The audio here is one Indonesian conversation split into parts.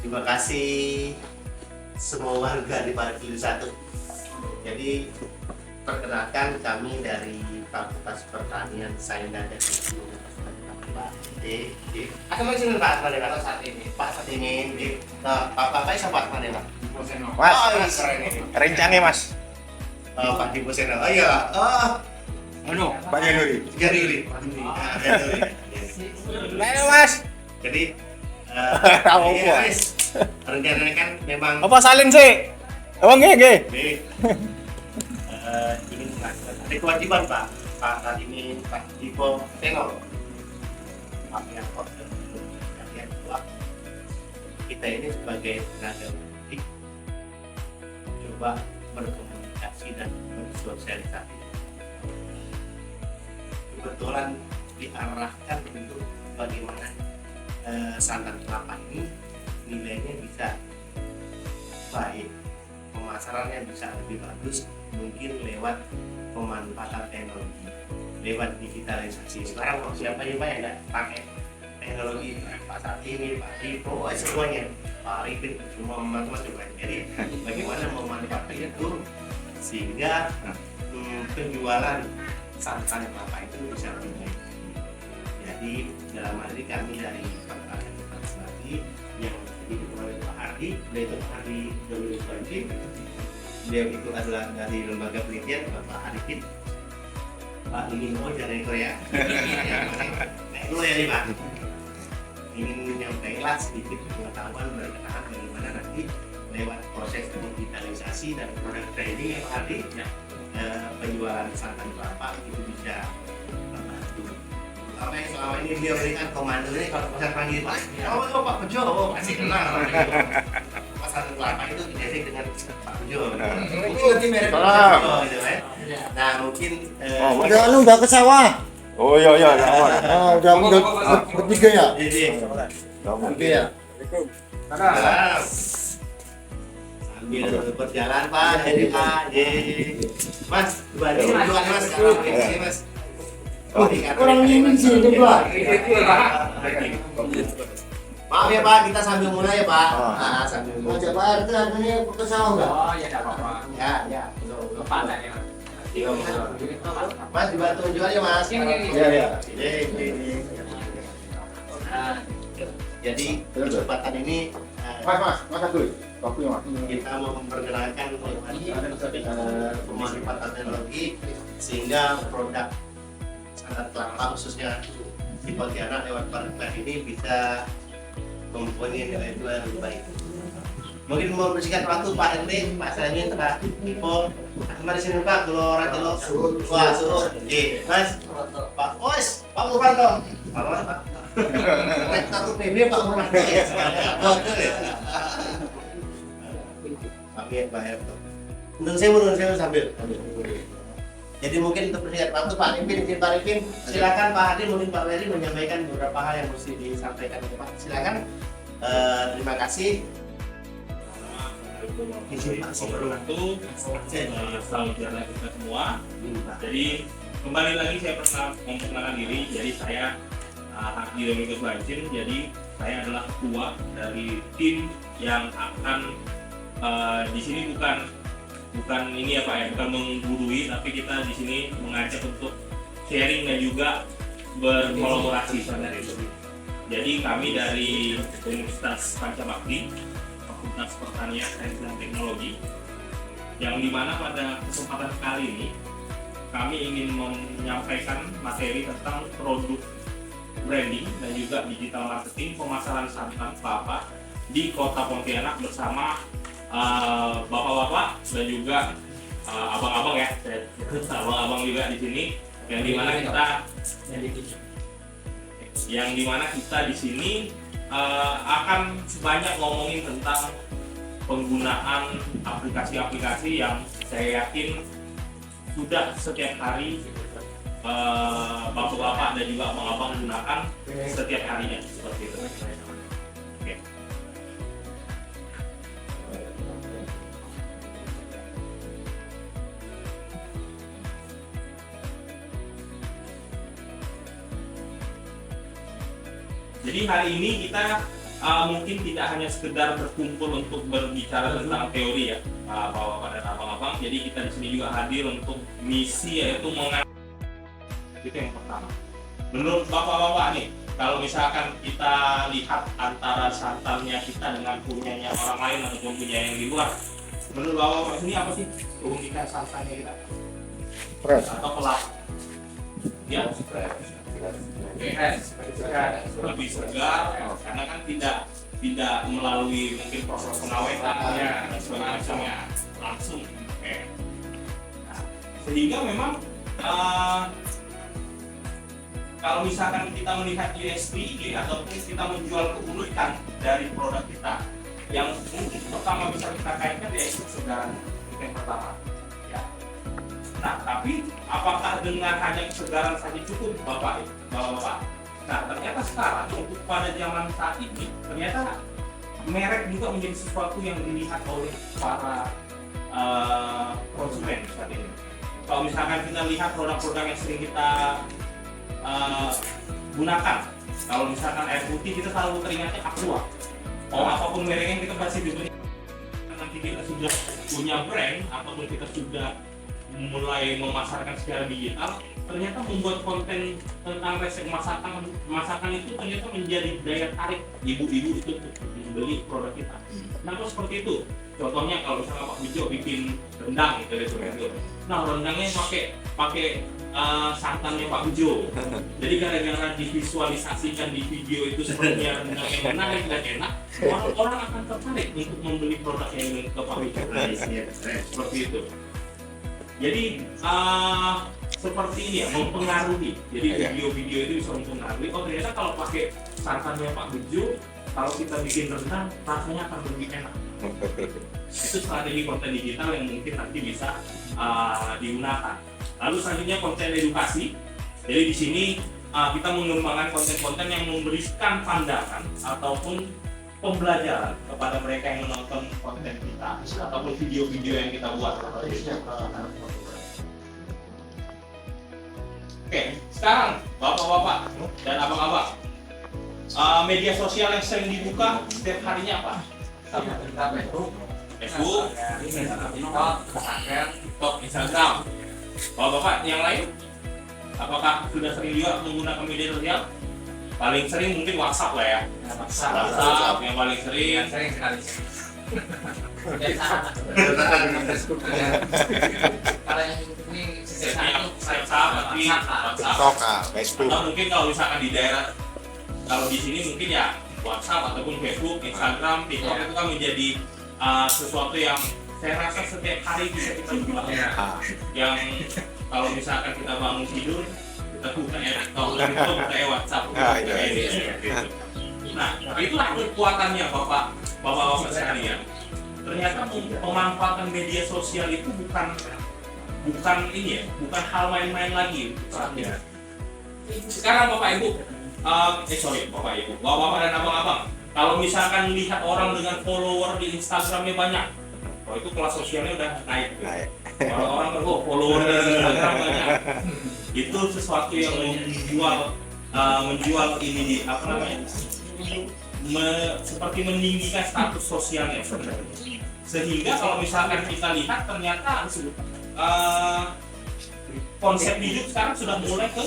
Terima kasih semua warga di Parkir 1. Jadi perkenalkan kami dari Fakultas Pertanian Sains dan Teknologi Pak D. Asal mana sini Pak Asmane Pak saat ini? Pak saat ini di Pak siapa Asmane Pak? Mas, rencangnya Mas. Pak Di Boseno. Oh iya. Oh, Pak Nuri. Gariri. Nah, Mas. Jadi Kamu iya, buat. guys. Rencananya kan memang Apa salin sih? Apa nggih? ingin melakukan ada kewajiban Pak saat ini Pak Dipo Tenor kami yang kalian tua kita ini sebagai tenaga pendidik coba berkomunikasi dan bersosialisasi. Kebetulan diarahkan untuk bagaimana santan kelapa ini nilainya bisa baik, pemasarannya bisa lebih bagus, mungkin lewat pemanfaatan teknologi, lewat digitalisasi. Sekarang siapa yang nggak pakai teknologi? Pak Satini, Pak Dipo, semuanya, Pak Arifin, semua macam-macam. Jadi bagaimana memanfaatkan itu sehingga penjualan santan kelapa itu bisa lebih baik. Jadi dalam hal ini kami dari Pertanian Lagi yang didukung oleh Pak Ardi, yaitu Pak Ardi Dominic Banjir. Beliau itu adalah dari lembaga penelitian Bapak Arifin, Pak Lino dari Korea. Nah itu ya nih Pak, ingin menyampaikan sedikit pengetahuan berkenaan bagaimana nanti lewat proses digitalisasi dan produk trading yang tadi penjualan santan kelapa itu bisa membantu. Apa yang selama ini beliau berikan komandonya kalau pasar panggil Pak, oh Pak Bejo, pasti kenal. Santan kelapa itu identik dengan Pak Bejo. Mungkin nanti merek Bejo gitu kan. Nah mungkin udah ke sawah. Oh iya, sama. Udah bertiga ya? Oke ya. Sambil berjalan Pak, jadi Pak, Mas, dibanding jualan Mas sekarang ini Mas. Kurang ini sih itu Pak. Maaf ya Pak, kita sambil mulai ya Pak. Sambil mulai. Ngajak Pak RT harganya ke sawah nggak? Oh ya tidak apa-apa. Ya. Kepada ya. Mas dibantu jual ya Mas. Iya. Nah, jadi kesempatan ini Mas dulu. Waktunya Mas. kita mau memperkenalkan pemanfaatan teknologi sehingga produk santan kelapa khususnya di Pontianak lewat Parkir ini bisa mempunyai nilai jual yang lebih baik. Mungkin mau bersingkat waktu Pak RT, Pak Samin, Pak Dipo, mari sini Pak, kalau orang telok, wah suruh, Mas, Pak Os, Pak Murfanto, Pak. Satu PB Pak Murfanto. Pak RT. Menurut saya sambil. Jadi mungkin untuk bersingkat waktu Pak Arifin, silakan Pak Hadi, mungkin Pak Wery menyampaikan beberapa hal yang mesti disampaikan ke Pak. Silakan. Terima kasih. Wabarakatuh. Salam sejahtera kita semua. Jadi kembali lagi saya memperkenalkan diri. Jadi saya Hadi Dominikus Banjir. Jadi saya adalah ketua dari tim yang akan di sini bukan ini ya Pak ya, bukan menggurui, tapi kita di sini mengajak untuk sharing dan juga berkolaborasi sebenarnya. Jadi kami dari Universitas Pancabakti, Fakultas Pertanian Sains dan Teknologi, yang dimana pada kesempatan kali ini kami ingin menyampaikan materi tentang produk branding dan juga digital marketing pemasaran santan kelapa di Kota Pontianak bersama bapak-bapak dan juga abang-abang ya, abang-abang juga di sini, yang dimana kita di sini akan banyak ngomongin tentang penggunaan aplikasi-aplikasi yang saya yakin sudah setiap hari bapak-bapak dan juga abang-abang gunakan setiap harinya seperti itu. Oke. Jadi hari ini kita mungkin tidak hanya sekedar berkumpul untuk berbicara tentang teori ya, bapak-bapak dan abang-abang. Jadi kita di sini juga hadir untuk misi, yaitu itu yang pertama. Menurut bapak-bapak nih, kalau misalkan kita lihat antara santannya kita dengan punyanya orang lain ataupun punya yang di luar, menurut bapak-bapak ini apa sih keunikan santannya kita? Fresh. Atau kelapa? Ya, lebih segar karena kan tidak melalui mungkin proses pengawetan ya dan sebagainya, langsung. Oke. Nah, sehingga memang kalau misalkan kita melihat USP ini ataupun kita menjual keunikan dari produk kita, yang pertama bisa kita kaitkan yaitu kesegaran, itu yang pertama. Ya. Nah, tapi apakah dengan hanya kesegaran saja cukup, Bapak? Nah, ternyata sekarang untuk pada zaman saat ini, ternyata merek juga menjadi sesuatu yang dilihat oleh para konsumen saat ini. Kalau misalkan kita lihat produk-produk yang sering kita gunakan, kalau misalkan air putih kita selalu teringatnya Aqua. Apapun mereknya kita pasti dibeli. Nanti kita sudah punya brand ataupun kita sudah mulai memasarkan secara digital, ternyata membuat konten tentang resep masakan itu ternyata menjadi daya tarik ibu-ibu itu untuk membeli produk kita. Kenapa seperti itu? Contohnya kalau misalnya Pak Bejo bikin rendang gitu ya. Nah, rendangnya pakai santannya Pak Bejo. Jadi gara-gara divisualisasikan di video itu sepertinya rendang yang menarik dan enak, orang-orang akan tertarik untuk membeli produk yang ke Pak Bejo. Seperti itu. Jadi seperti ini ya, mempengaruhi. Jadi video-video itu bisa mempengaruhi. Oh, ternyata kalau pakai santannya Pak Bejo, kalau kita bikin rendang rasanya akan lebih enak. Itu strategi konten digital yang mungkin nanti bisa digunakan. Lalu selanjutnya konten edukasi. Jadi di sini kita mengembangkan konten-konten yang memberikan pandangan ataupun pembelajaran kepada mereka yang menonton konten kita ataupun video-video yang kita buat. Oke, sekarang bapak-bapak dan abang-abang, media sosial yang sering dibuka setiap harinya apa? Facebook, TikTok, Instagram. Bapak-bapak yang lain, apakah sudah sering juga menggunakan media sosial? Paling sering mungkin WhatsApp lah ya. WhatsApp yang paling sering. Sering sekali. Kalau yang ini WhatsApp, TikTok, Facebook. Atau mungkin kalau misalkan di daerah, kalau di sini mungkin ya WhatsApp ataupun Facebook, Instagram, TikTok itu kan menjadi sesuatu yang saya rasa setiap hari bisa kita buka. Yang kalau misalkan kita bangun tidur, kita buka ya, kalau kita buka WhatsApp, Nah, itulah kekuatannya bapak-bapak sekalian. Ternyata pemanfaatan media sosial itu bukan ini ya, bukan hal main-main lagi. Sekarang Bapak Ibu, Bapak Ibu, Bapak dan Abang-abang, kalau misalkan lihat orang dengan follower di Instagramnya banyak, itu kelas sosialnya udah naik. Orang-orang follower di Instagram banyak, itu sesuatu yang menjual ini apa namanya? Seperti meninggikan status sosialnya sebenarnya. Sehingga kalau misalkan kita lihat ternyata konsep hidup sekarang sudah mulai ke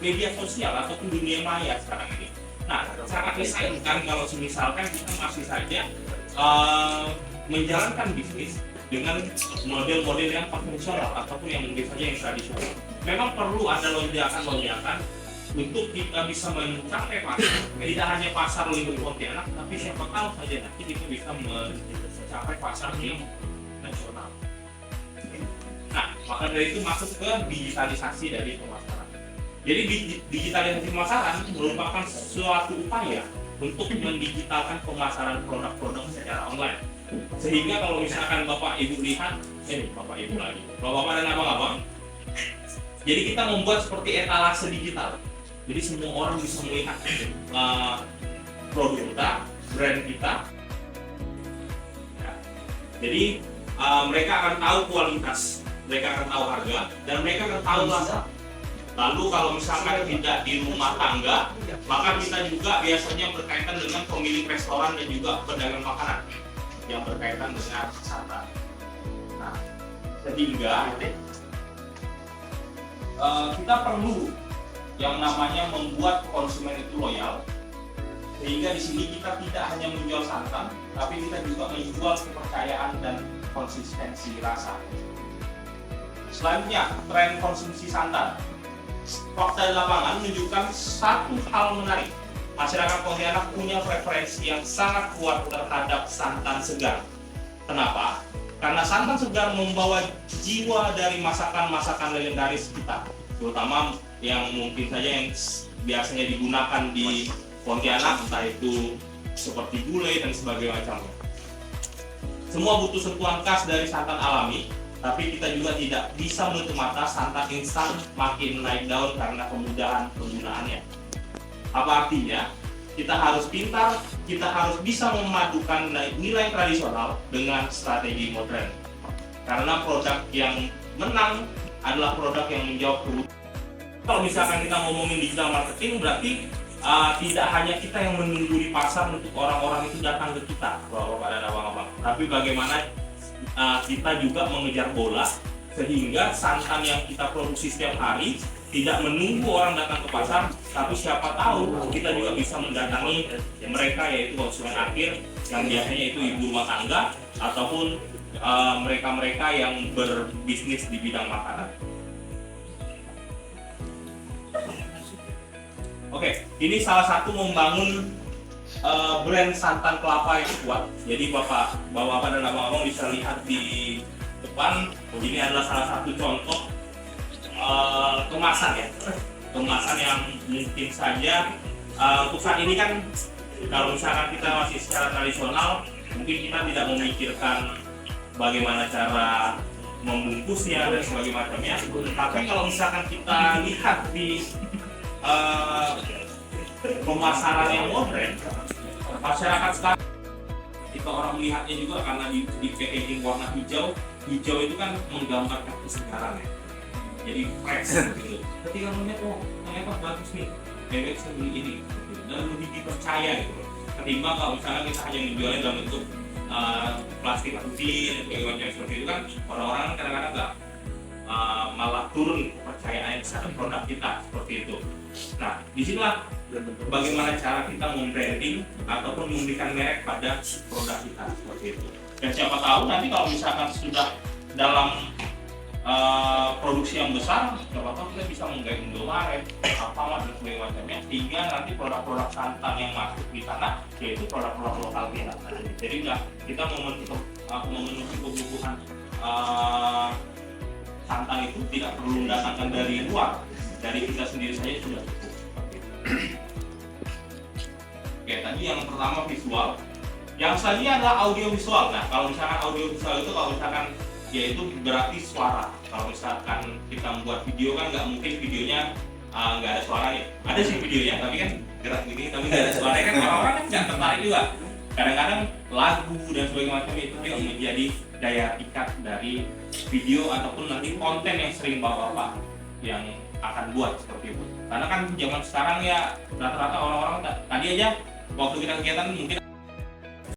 media sosial ataupun dunia maya sekarang ini. Nah, sangat disayangkan kalau misalkan kita masih saja menjalankan bisnis dengan model-model yang konvensional ataupun yang mungkin saja yang tradisional. Memang perlu ada lonjakan-lonjakan untuk kita bisa mencapai pasar, tidak hanya pasar lingkup Pontianak, tapi siapa tahu saja nanti kita bisa mencapai pasar yang nasional. Nah, maka dari itu masuk ke digitalisasi dari pemasaran. Jadi digitalisasi pemasaran merupakan suatu upaya untuk mendigitalkan pemasaran produk-produk secara online. Sehingga kalau misalkan Bapak Ibu lihat, Bapak Ibu lagi, Bapak dan Abang-abang, jadi kita membuat seperti etalase digital. Jadi semua orang bisa melihat produk kita, brand kita. Ya. Jadi mereka akan tahu kualitas, mereka akan tahu harga, dan mereka akan tahu Lalu kalau misalkan tidak di rumah tangga, maka kita juga biasanya berkaitan dengan pemilik restoran dan juga pedagang makanan yang berkaitan dengan santan. Nah, sehingga kita perlu yang namanya membuat konsumen itu loyal. Sehingga di sini kita tidak hanya menjual santan, tapi kita juga menjual kepercayaan dan konsistensi rasa. Selanjutnya, tren konsumsi santan. Fakta di lapangan menunjukkan satu hal menarik. Masyarakat Pontianak punya preferensi yang sangat kuat terhadap santan segar. Kenapa? Karena santan segar membawa jiwa dari masakan-masakan legendaris kita, terutama yang mungkin saja yang biasanya digunakan di Pontianak, entah itu seperti gulai dan sebagainya macamnya. Semua butuh sentuhan khas dari santan alami, tapi kita juga tidak bisa menutup mata santan instan makin naik daun karena kemudahan penggunaannya. Apa artinya? Kita harus pintar, kita harus bisa memadukan nilai tradisional dengan strategi modern. Karena produk yang menang adalah produk yang menjawab kebutuhan. Kalau misalkan kita ngomongin digital marketing, berarti tidak hanya kita yang menunggu di pasar untuk orang-orang itu datang ke kita, bapak-bapak dan abang-abang, tapi bagaimana kita juga mengejar bola sehingga santan yang kita produksi setiap hari tidak menunggu orang datang ke pasar, tapi siapa tahu kita juga bisa mendatangi mereka, yaitu konsumen akhir yang biasanya itu ibu rumah tangga ataupun mereka-mereka yang berbisnis di bidang makanan. Oke, ini salah satu membangun brand santan kelapa yang kuat. Jadi bapak-bapak dan abang-abang bisa lihat di depan, ini adalah salah satu contoh kemasan ya, kemasan yang mungkin saja untuk saat ini kan kalau misalkan kita masih secara tradisional, mungkin kita tidak memikirkan bagaimana cara membungkusnya dan sebagainya macamnya. Tapi kalau misalkan kita lihat di pemasaran yang modern, masyarakat sekarang, ketika orang melihatnya juga karena di packaging warna hijau itu kan menggambarkan kesegaran ya. Jadi fresh gitu. Ketika melihat, oh ternyata bagus nih, bebek saya beli ini, gitu. Dan lebih dipercaya gitu. Ketimbang kalau misalnya kita hanya menjualnya dalam bentuk plastik putih dan sebagainya seperti itu kan, orang-orang kadang-kadang nggak malah turun kepercayaan terhadap produk kita seperti itu. Nah, disinilah bagaimana cara kita membranding ataupun memberikan merek pada produk kita seperti itu. Dan siapa tahu nanti kalau misalkan sudah dalam produksi yang besar, siapa tahu kita bisa menggait Indomaret, Alfamart dan sebagainya macamnya, sehingga nanti produk-produk santan yang masuk di sana yaitu produk-produk lokal kita. Jadi kita memenuhi kebutuhan santan itu tidak perlu mendatangkan dari luar, dari kita sendiri saja sudah cukup. Oke, tadi yang pertama visual, yang selanjutnya adalah audio visual. Nah, kalau misalkan audio visual itu kalau misalkan yaitu berarti suara. Kalau misalkan kita membuat video kan nggak mungkin videonya nggak ada suaranya. Ada sih videonya, tapi kan gerak gini, tapi nggak ada suaranya kan orang-orang kan nggak tertarik juga. Kadang-kadang lagu dan sebagainya macam itu juga menjadi daya pikat dari video ataupun nanti konten yang sering bapak-bapak yang akan buat seperti itu. Karena kan zaman sekarang ya rata-rata orang-orang tadi aja waktu kita kegiatan mungkin